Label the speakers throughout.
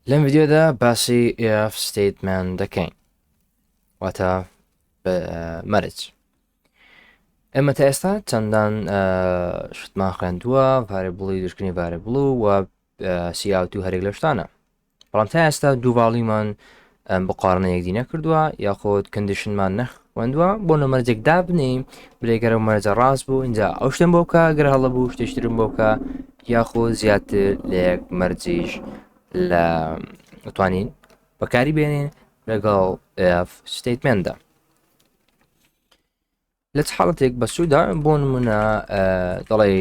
Speaker 1: لەم ڤیددیۆدا باسی if statement دەکەین واتە مەرج. ئێمە تا ئێستا چەندان شتمان خوێندووە ڤارێبڵی دوشکنی ڤارێبڵ و CO2 هەرێک لە شتانە، بەڵام تا ئێستا دووڤاڵیمان بقارنە یەکدی نەکردووە یاخۆت کندشنمان نەخوێندووە بۆ نەمەرجێک دابنێیم برێگەرە مەرجە ڕاست بوو اینجا ئەو شتێن بۆ بکە گەر هەڵە بوو شتێشترم بۆ بکە یاخۆ زیاتر لە یەک مەرجیش لە دەتوانین بەکاری بێنین لەگەڵ ستیتمنتدا. لە حاڵەتێک بەسوودا بۆ نمونە دەڵێ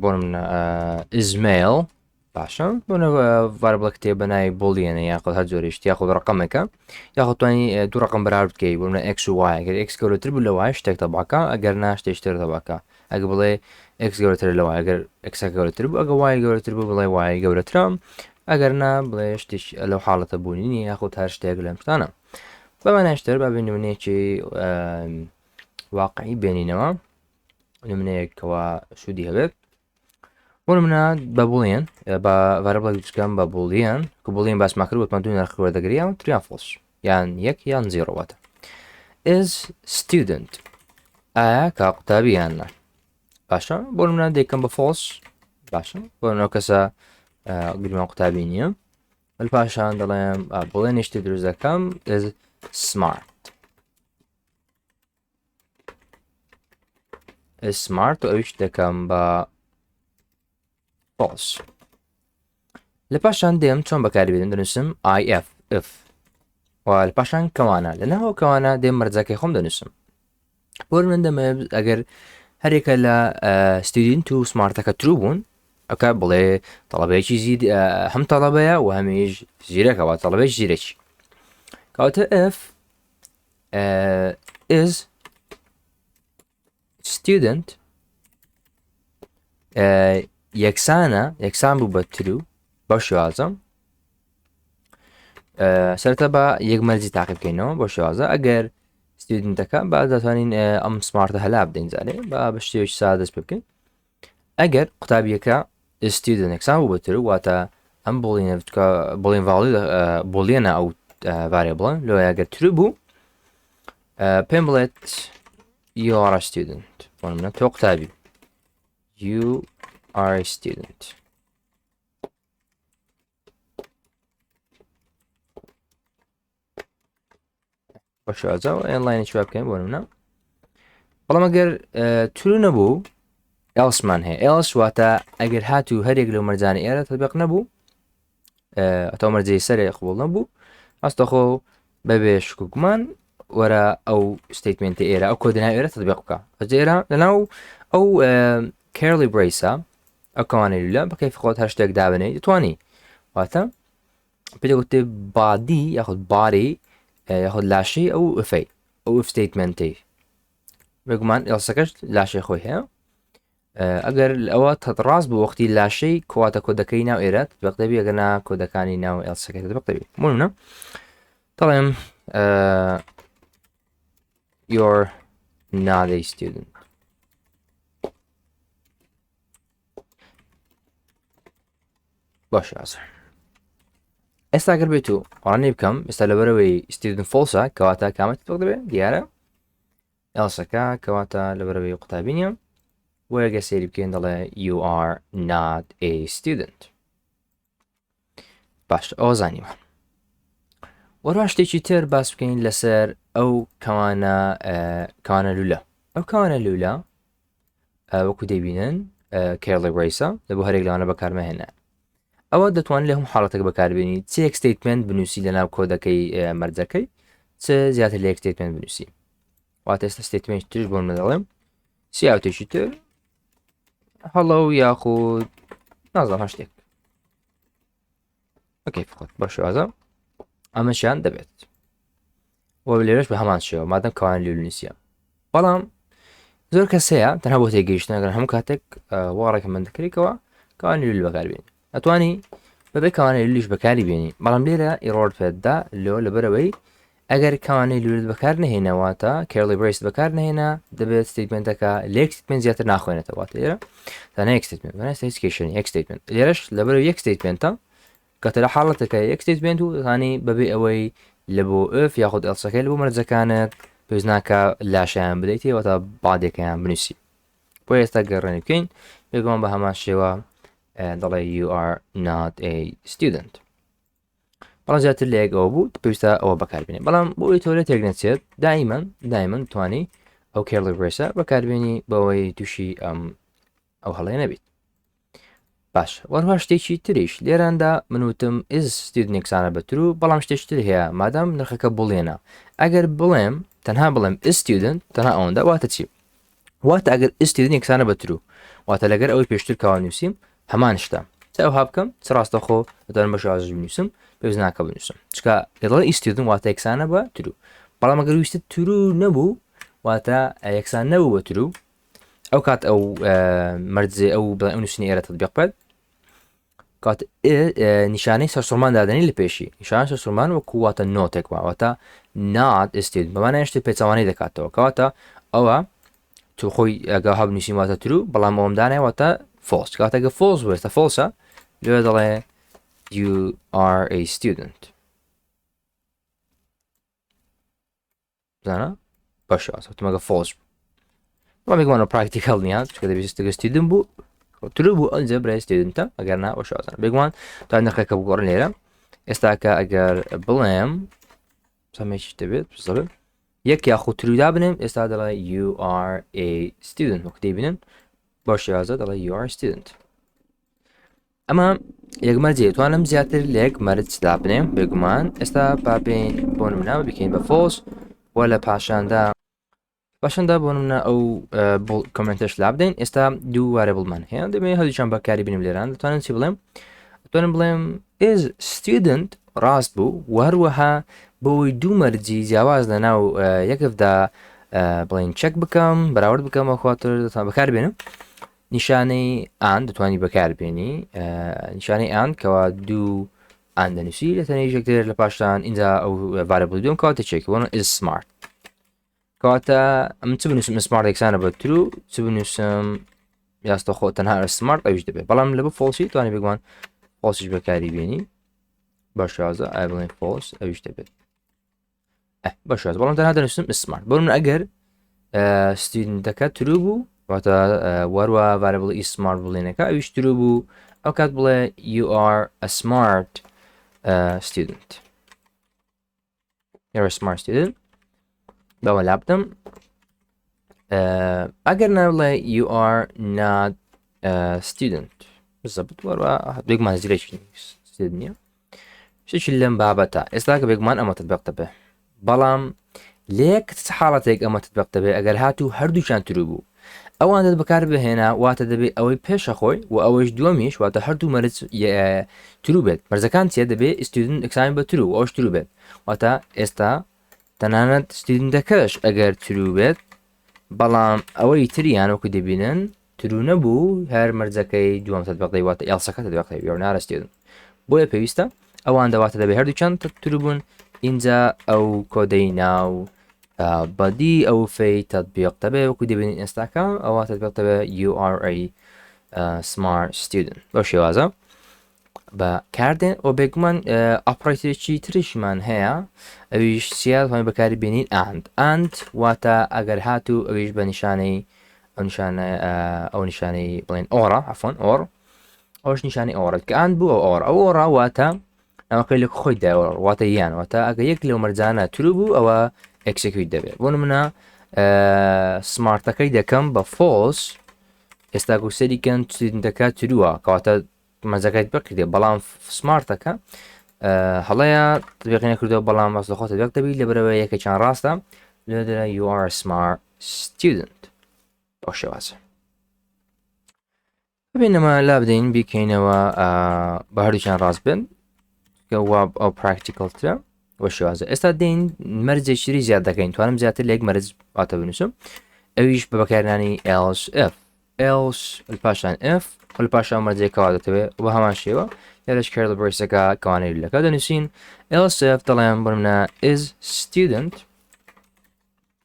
Speaker 1: بۆ نمونە ئیزمێل باشە بۆنەڤاربڵە کتێب بەناوی بۆڵیێنە یاخۆ هەر جۆرەشت یاخۆ ڕقمەکە یاخۆ توانی دوو ڕقم بەراورد بکەی بۆ منە X و Y ئەگەر X گەورەتر بوو لە Y شتێک تەباکە ئەگەر نا شتێشتر تەباکە ئەگە بڵێ X گەورەتر لە Y ئەگەر X گەورەتر بوو ئەگە Y گەورەتر بوو بڵێ Y گەورەترە ئەگەر نا بڵێ شتێک لەو حاڵەتە بوونی نیە یاخۆ هەر شتێک لەم شتانە بەمانەشتر با نمونەیەکی واقعی بێنینەوە نمونەیەکەوە سوودی هەبێت بۆ نمونە بە بوڵێن بە ڤارێبڵێک بچکەم بە بوڵیان کە بوڵێن باسمان کرد وتمان دوو نرخ وەردەگریان تریان فۆڵس یان یەک یان زیرۆواتە. is student ئایا کا قوتابی یان نا باشە بۆ نمونە دەیکەم بە فۆڵس باشە بۆ نەوە کەسە گرمان قوتابی نییە بەل پاشان دەڵێم بڵێن شتی دروست دەکەم is smart و ئەویش دەکەم بە false. لە پاشان دێم چۆن بەکاری بێنم دەنووسم if و لە پاشان کەوانە لەناو کەوانە دێم مەرجەکەی خۆم دەنووسم بۆ من دەمەوێت ئەگەر هەرێکە لە student و سمارتەکە ترو بوون ئەوکە بڵێ تەڵەبەیەکی هەم تەڵەبەیە و هەمیش زیرەکەوە تەڵەبەیەکی زیرەکی کەواتە if is student یەکسان بوو بە ترو بە شێوازە سەرەتا بە یەک مەرجی تاقی بکەینەوە بۆ شێوازە ئەگەر ستودنتەکە با دەتوانین ئەم سمارتە هەلا بدەین زانێ بە شتێکی سادە دەست پێ بکەین ئەگەر قوتابیەکە ستودنت یەکسان بوو بە ترو واتە ئەم بڵێن ڤاڵی بۆڵێنە ئەو ڤارێبڵە لەوە ئەگەر ترو بوو پێم بڵێت you are a student بۆ نمونە تۆ قوتابی you are a student. باشە ئێنلاینی چوا بکەین بۆ نمونە بەڵام ئەگەر ترو نەبوو ئێلسمان هەیە ئێلس واتە ئەگەر هاتوو هەرێک لەو مەرجانە ئێرە تەطبیق نەبوو ئەتەوە مەرجەی سەرێ قبوڵ نەبوو ئەستەخۆ بەبێ شکوکمان وەرە ئەو ستیتمنتە ئێرە ئەو کۆدناوی ئێرە تەطبیق بکە ئێرە لەناو ئەو کێرلی برێیسە ئەو کەوانەی لولە بە کەیفی خۆت هەر شتێک دابنێ دەتوانی واتە پێدەگوتێ بادی یاخود باری یاخود لاشەی ئەو ئفەی ئەو ستیتمنتی بێگومان ئێڵسەکەش لاشەی خۆی هەیە ئەگەر ئەوە ڕاست بوو وەختی لاشەی کۆواتە کۆدەکەی ناو ئێرە تطبیق دەبی ئەگەنا کۆدەکانی ناو ئێڵسەکەی تطبیق دەبی مونە دەڵێم you're not a student. باشە ئێستا گەر بێت و ڕانی بکەم ئێستا لەبەرەوەی student false کەواتە کامەتی تۆ دەبێت دیارە ئێڵسەکە کەواتە لەبەرەوەی قوتابی نییە وەرگە سێری بکەین دەڵێ you are not a student. باش ئەوە زانیوە وەڕوا شتێکی تر باس بکەین لەسەر ئەو کەوانە لولە ئەو کەوانە لولە وەکو دەبینن کێرلی برێیسە لە بۆ هەرێک لەوانە بەکارمەهێنا ئەوە دەتوانێت لە هەموو حاڵەتێک بەکاربێنی چ یەک ستیتمنت بنووسی لەناو کۆدەکەی مەرجەکەی چ زیاتر لە یەک ستیتمنت بنووسی واتە ئێستا ستیتمنت ترش بۆ دەڵێم سیاوتێکی تر هەڵە و یاخود نازڵم هەر شتێک ئۆکەی فقط بە شێوازە ئەمەشیان دەبێت وە لێرەش بە هەمان شێوە مادەم کەوان لێ نووسیە بەڵام زۆر کەس هەیە تەنها بۆ تێگەیشتن ئەگەر هەموو کاتێک وا ڕێکەمەند دەکرێتەوە کەوانی لێ بەکاربێنی ئەتوانی بەبێ کەوانەی لولیش بەکاری بێنی بەڵام لێرە ئیرۆر پێتدا لەبەرەوەی ئەگەر کەوانەی لولت بەکار نهێنەواتە کێرلی برێیس بەکار نهێنا دەبێت ستیتمنتەکە لە یەک ستیتمنت زیاتر ناخوێنێتەوە واتە ئێرە تەنها یەک ستیتمنت هیچ کێشێنی یەک ستیتمنت لێرەش لەبەرەوەی یەک ستیتمنتە کاتە لە حاڵەتەکە یەک ستیتمنت و دەتوانێت بەبێ ئەوەی لە بۆ ئف یاخود ئەلسەکەی لە بۆ مەرجەکانت پێویست ناکە لاشیان بدەیتەوە تا بادێکیان بنووسی بۆ ئێستا گەڕێنی بکەین بێگومان بە هەمان شێوە دەڵێ you are not a student بەڵام زیاتر لە یەک ئەوە بوو پێویستە ئەوە بەکاربێنێ بەڵام بۆی تۆ لە تێک نەچێت دائیمەن توانی ئەو کێڵی برێسە بەکاربێنی بەوەی تووشی ئەو هەڵەیە نەبیت باش وەروها شتێکی تریش لێراندا منوتم is student کسانە بەتر و بەڵام شتێکتر هەیە مادام نرخەکە بڵێنە ئەگەر بڵێم تەنها بڵێم is student تەنها ئەوەندا واتە چی واتە ئەگەر is student کسانە بەتر و واتە لەگەر ئەوەی پێشتر کاوا نووسیم هەمان شتە ئەوها بکەم چ ڕاستەخۆ دەتوانم بە شێوازش بنووسم پێویست ناکە بنووسم چکە دەڵێ is student واتە یەکسانە بە تر و بەڵام ئەگەر ویستت تر و نەبوو واتە یەکسان نەبوو بە تر و ئەو کات ئەو مەرجێ ئەو بڵێ ئەو نووسینی ئێرە تطبیق بێت کات نیشانەی سەرسوڕمان دادنی لە پێشی نیشان سەرسوڕمان وەکو واتە نۆتێک واتە not a student بەمانە شتێک پێچەوانەی دەکاتەوە کەواتە ئەوە تو خۆی ئەگە هەبنووسین واتە تر و بەڵام ئەوەمدانێ واتە false کاتەگە false وێستە falseە لێ دەڵێ you are a student زانە باشە ئەسەوتمەگە false بەڵام یەکمانە practical نیە چکە دەبێت student بوو تر بوو ئەنجە برای studentە ئەگەر نا وەشازان بێگومان تا نرخەکە بگۆڕن لێرە ئێستاکە ئەگەر بڵێم سەمێکی دەبێت بزڵێت یەک یاخود ترودا بنێم ئێستا دەڵێ you are a student وەکو دەیبینن بۆ شێوازە دەڵێ you are a student ئەمە یەک مەرجێ توانم زیاتر لە یەک مەرجدا بنێم بێگومان ئێستا پاپێن بۆ نمونە بکەین بە false وە لە پاشاندا بۆ نمونە ئەو کۆمنتش لا بدەین ئێستا دوو وارێبڵمان هەیە دەبێت هەردووچیان بەکاری بینیم لێران دەتوانن چی بڵێم دەتوانم بڵێم is student ڕاست بوو وهروەها بۆی دوو مەرجی جیاواز لە ناو یەکفدا بڵین چەک بکەم بەراورد بکەم خاطر دەتوان بەکاربێنم نیشانەی ئان دەتوانی بەکاربێنی نیشانەی ئان کەوا دوو ئان دەنووسی لە تەنێ یەکتر لە پاشان اینجا ئەو وارێبڵ دوم کاتە چێکی بۆن is smart کەواتە ئەم چ بنووسم سمارت یەکسانە بە تر و چ بنووسم یاستە خۆ تەنها سمارت ئەویش دەبێت بەڵام لە بە فۆڵسی توانێت بگوان فۆڵسیش بەکاری بێنی بە شازە ئای بڵێن فۆڵس ئەویش دەبێت بە شاز بەڵام تەنها دەنووسم سمارت بۆ من ئەگەر ستودنتەکە تر بوو واتە وەروە ڤارێبڵ ئی سمارت بڵێنەکە ئەویش تر بوو ئەو کات بڵێ you are a smart student you're a smart student بەوە لابتم ئەگەر ناڵێ you are not a student بزەبت وەروە بێگومان زیرەکی نییە شتێکی لەم بابەتە ئێستا کە بێگومان ئەمە تطبیق دەبێ بەڵام لێک حاڵەتێک ئەمە تطبیق دەبێ ئەگەر هاتوو هەردووچیان تر بوو ئەوان دەت بەکار بهێنا واتە دەبێت ئەوەی پێشە خۆی و ئەوەش دووەمیش واتە هەردوو مەرج ترو بێت مەرجەکان چێ دەبێت student ئەکسامی بە تر و ئەوش تر بێت واتە ئێستا تەنانەت ستودنتەکەش ئەگەر ترو بێت بەڵام ئەوەی تریان وەکو دەبینن ترو نەبوو هەر مەرجەکەی دووەم تطبیق واتە ئێڵسەکە تطبیق you're not a student بۆیە پێویستە ئەوان دەواتە دەبێت هەردووچەند تر بوون اینجا ئەو کۆدەی ناو بەدی ئەو فەی تطبیق دەبێ وەکو دەبینین ئێستاکە ئەوە تطبیق دەبێت you are a smart student بۆ شێوازە بە کاردێن ئەو بێگومان ئاپڕیتێکی تریشمان هەیە ئەویش سیاد هەمی بەکاری بینین and واتە ئەگەر هاتوو ئەویش بە نیشانەی ئەو نیشانەی بڵێن ئۆڕە عفۆن ئۆڕ ئەوش نیشانی ئۆڕێت کە and بوو ئەو ئۆڕە واتە ئەوەکەی لە خۆی داوە واتە یان واتە ئەگە یەک لەو مەرجانە ترو بوو ئەوە ئەکسێکویت دەبێت بۆ نمونە سمارتەکەی دەکەم بە false ئێستا گوسەریکەن ستودنتەکە ترووە کەواتە مەرجەکەیت بکردێ بەڵام سمارتەکە هەڵەیە تطبیقی نەکردەوە بەڵام ڕاستەخۆ تطبیق دەبێت لەبەرەوە یەکێکیان ڕاستە لێدرا you are a smart student بۆ شێوازە ببینەمە لا بدەین بیکەینەوە بە هەردووچیان ڕاست بن کە وا ئەو پراکتیکڵترە بۆ شێوازە ئێستا دێین مەرجێکی زیاد دەکەین توانم زیاتر لە یەک مەرج واتە بنووسم ئەویش بە بەکارهێنانی else if پاشان if خۆی پاشان مەرجێکەوە دەتەوێت بە هەمان شێوە یارش کێرڵ بڕیسەکە کەوانەی لەکە دەنووسین else if دەڵێن بڕمنە is student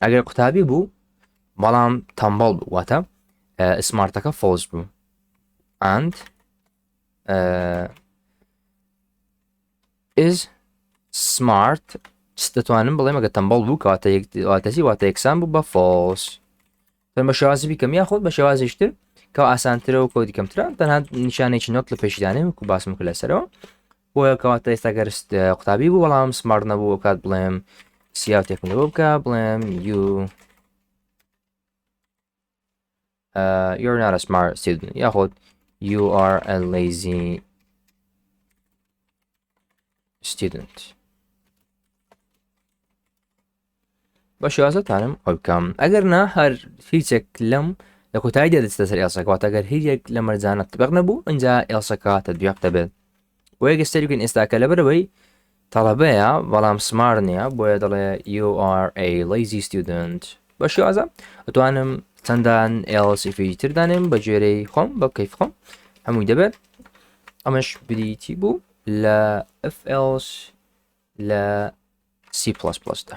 Speaker 1: ئەگەر قوتابی بوو بەڵام تەمبەڵ بوو واتە سمارتەکە false بوو and is smart دەتوانم بڵێم ئەگە تەمبەڵ بوو کاتەسی واتە یەکسان بوو بە false بە شێوازی بیکەم یاخۆت بە شێوازیشتر کە ئاسانترە و کۆ دیکەمترە تەنها نیشانێکی نۆت لە پێشدانێ وەکو باسم کرد لەسەرەوە بۆیە کەواتە ئێستا گەر قوتابی بوو بەڵام سمارت نەبوو کات بڵێم سیاو تێکنەوە بکە بڵێم you're not a smart student یاخۆت you are a lazy student بە شێوازەتانم ئەو بکەم ئەگەر نا هەر هیچێک لەم لە کۆتاییدا دەچێتە سەر ئێڵسەکەواتە ئەگەر هیچێک لە مەرجانە تەبیق نەبوو ئەنجا ئێڵسەکە تەطبیق دەبێت بۆ یەک ئێستەریکن ئێستاکە لەبەرەوەی تەڵەبەیە بەڵام سمار نییە بۆیە دەڵێ you are a lazy student بە شێوازە ئەتوانم چەندان ئێڵسیفی تردانم بە جێرەی خۆم بە کەیف خۆم هەمووی دەبێت ئەمەش بریتی بوو لە if else لە C++ دا